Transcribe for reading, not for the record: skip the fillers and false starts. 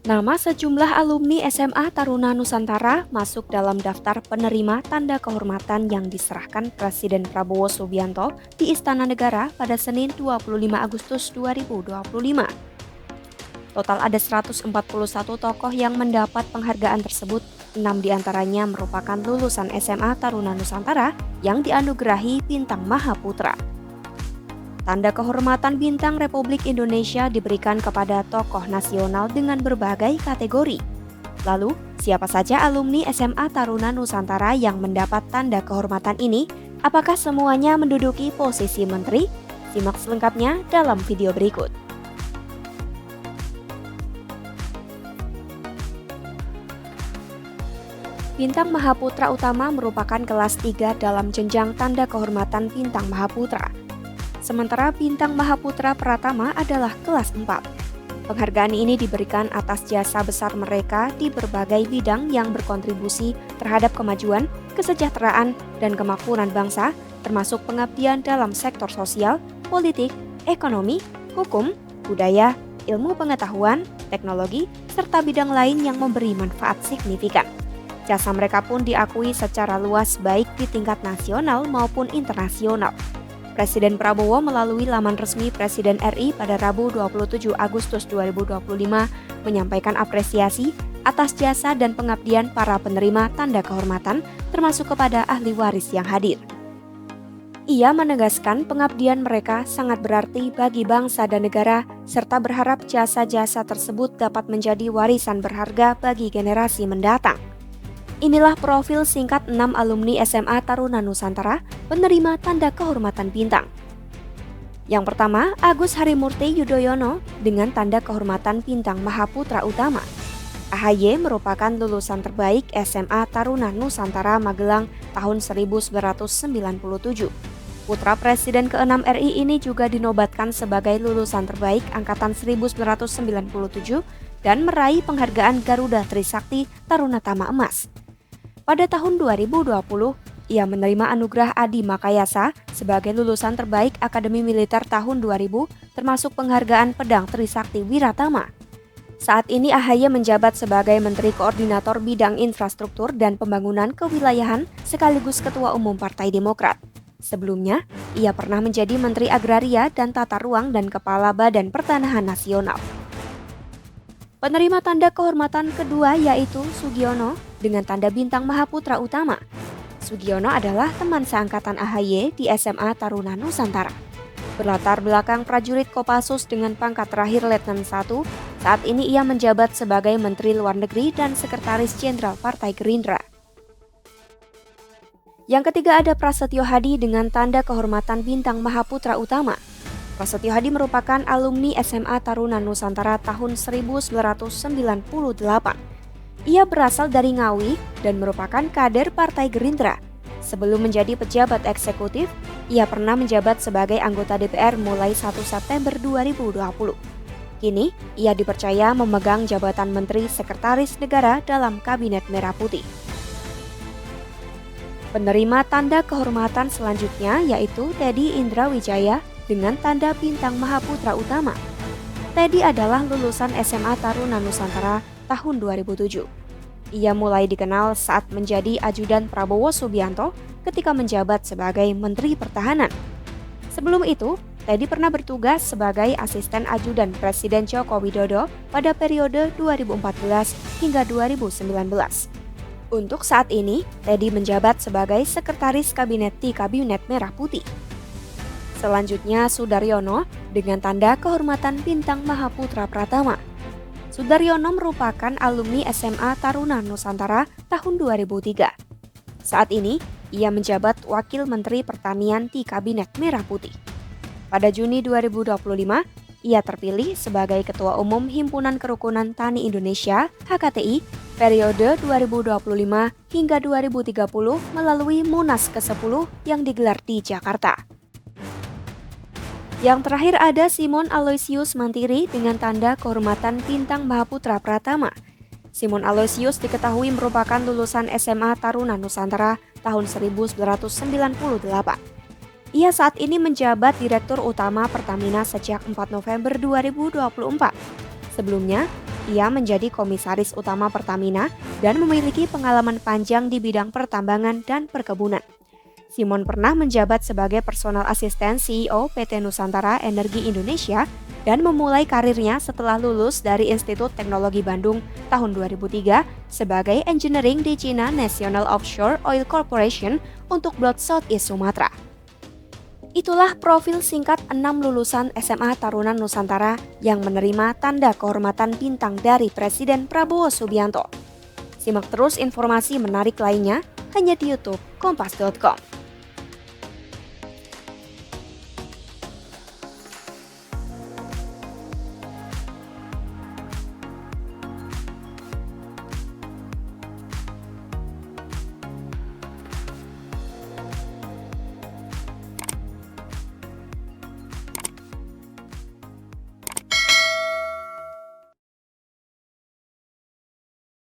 Nama sejumlah alumni SMA Taruna Nusantara masuk dalam daftar penerima tanda kehormatan yang diserahkan Presiden Prabowo Subianto di Istana Negara pada Senin 25 Agustus 2025. Total ada 141 tokoh yang mendapat penghargaan tersebut, 6 diantaranya merupakan lulusan SMA Taruna Nusantara yang dianugerahi Bintang Mahaputra. Tanda kehormatan Bintang Republik Indonesia diberikan kepada tokoh nasional dengan berbagai kategori. Lalu, siapa saja alumni SMA Taruna Nusantara yang mendapat tanda kehormatan ini? Apakah semuanya menduduki posisi menteri? Simak selengkapnya dalam video berikut. Bintang Mahaputra Utama merupakan kelas 3 dalam jenjang tanda kehormatan Bintang Mahaputra. Sementara Bintang Mahaputra Pratama adalah kelas 4. Penghargaan ini diberikan atas jasa besar mereka di berbagai bidang yang berkontribusi terhadap kemajuan, kesejahteraan, dan kemakmuran bangsa, termasuk pengabdian dalam sektor sosial, politik, ekonomi, hukum, budaya, ilmu pengetahuan, teknologi, serta bidang lain yang memberi manfaat signifikan. Jasa mereka pun diakui secara luas baik di tingkat nasional maupun internasional. Presiden Prabowo melalui laman resmi Presiden RI pada Rabu 27 Agustus 2025 menyampaikan apresiasi atas jasa dan pengabdian para penerima tanda kehormatan termasuk kepada ahli waris yang hadir. Ia menegaskan pengabdian mereka sangat berarti bagi bangsa dan negara serta berharap jasa-jasa tersebut dapat menjadi warisan berharga bagi generasi mendatang. Inilah profil singkat 6 alumni SMA Taruna Nusantara penerima tanda kehormatan Bintang. Yang pertama, Agus Harimurti Yudhoyono dengan tanda kehormatan Bintang Mahaputra Utama. AHY merupakan lulusan terbaik SMA Taruna Nusantara Magelang tahun 1997. Putra Presiden ke-6 RI ini juga dinobatkan sebagai lulusan terbaik angkatan 1997 dan meraih penghargaan Garuda Trisakti Taruna Tama Emas. Pada tahun 2020, ia menerima anugerah Adi Makayasa sebagai lulusan terbaik Akademi Militer tahun 2000, termasuk penghargaan Pedang Trisakti Wiratama. Saat ini AHY menjabat sebagai Menteri Koordinator Bidang Infrastruktur dan Pembangunan Kewilayahan sekaligus Ketua Umum Partai Demokrat. Sebelumnya, ia pernah menjadi Menteri Agraria dan Tata Ruang dan Kepala Badan Pertanahan Nasional. Penerima tanda kehormatan kedua yaitu Sugiono dengan tanda Bintang Mahaputra Utama. Sugiono adalah teman seangkatan AHY di SMA Taruna Nusantara. Berlatar belakang prajurit Kopassus dengan pangkat terakhir Letnan 1, saat ini ia menjabat sebagai Menteri Luar Negeri dan Sekretaris Jenderal Partai Gerindra. Yang ketiga ada Prasetyo Hadi dengan tanda kehormatan Bintang Mahaputra Utama. Prasetyo Hadi merupakan alumni SMA Taruna Nusantara tahun 1998. Ia berasal dari Ngawi dan merupakan kader Partai Gerindra. Sebelum menjadi pejabat eksekutif, ia pernah menjabat sebagai anggota DPR mulai 1 September 2020. Kini, ia dipercaya memegang jabatan Menteri Sekretaris Negara dalam Kabinet Merah Putih. Penerima tanda kehormatan selanjutnya yaitu Teddy Indrawijaya dengan tanda Bintang Mahaputra Utama. Teddy adalah lulusan SMA Taruna Nusantara tahun 2007. Ia mulai dikenal saat menjadi ajudan Prabowo Subianto ketika menjabat sebagai Menteri Pertahanan. Sebelum itu, Teddy pernah bertugas sebagai asisten ajudan Presiden Joko Widodo pada periode 2014 hingga 2019. Untuk saat ini, Teddy menjabat sebagai Sekretaris Kabinet di Kabinet Merah Putih. Selanjutnya Sudaryono dengan tanda kehormatan Bintang Mahaputra Pratama. Sudaryono merupakan alumni SMA Taruna Nusantara tahun 2003. Saat ini, ia menjabat Wakil Menteri Pertanian di Kabinet Merah Putih. Pada Juni 2025, ia terpilih sebagai Ketua Umum Himpunan Kerukunan Tani Indonesia (HKTI) periode 2025 hingga 2030 melalui Munas ke-10 yang digelar di Jakarta. Yang terakhir ada Simon Aloysius Mantiri dengan tanda kehormatan Bintang Mahaputra Pratama. Simon Aloysius diketahui merupakan lulusan SMA Taruna Nusantara tahun 1998. Ia saat ini menjabat Direktur Utama Pertamina sejak 4 November 2024. Sebelumnya, Ia menjadi komisaris utama Pertamina dan memiliki pengalaman panjang di bidang pertambangan dan perkebunan. Simon pernah menjabat sebagai personal asisten CEO PT Nusantara Energi Indonesia dan memulai karirnya setelah lulus dari Institut Teknologi Bandung tahun 2003 sebagai engineering di China National Offshore Oil Corporation untuk Blok Southeast Sumatera. Itulah profil singkat 6 lulusan SMA Tarunan Nusantara yang menerima tanda kehormatan bintang dari Presiden Prabowo Subianto. Simak terus informasi menarik lainnya hanya di YouTube Kompas.com.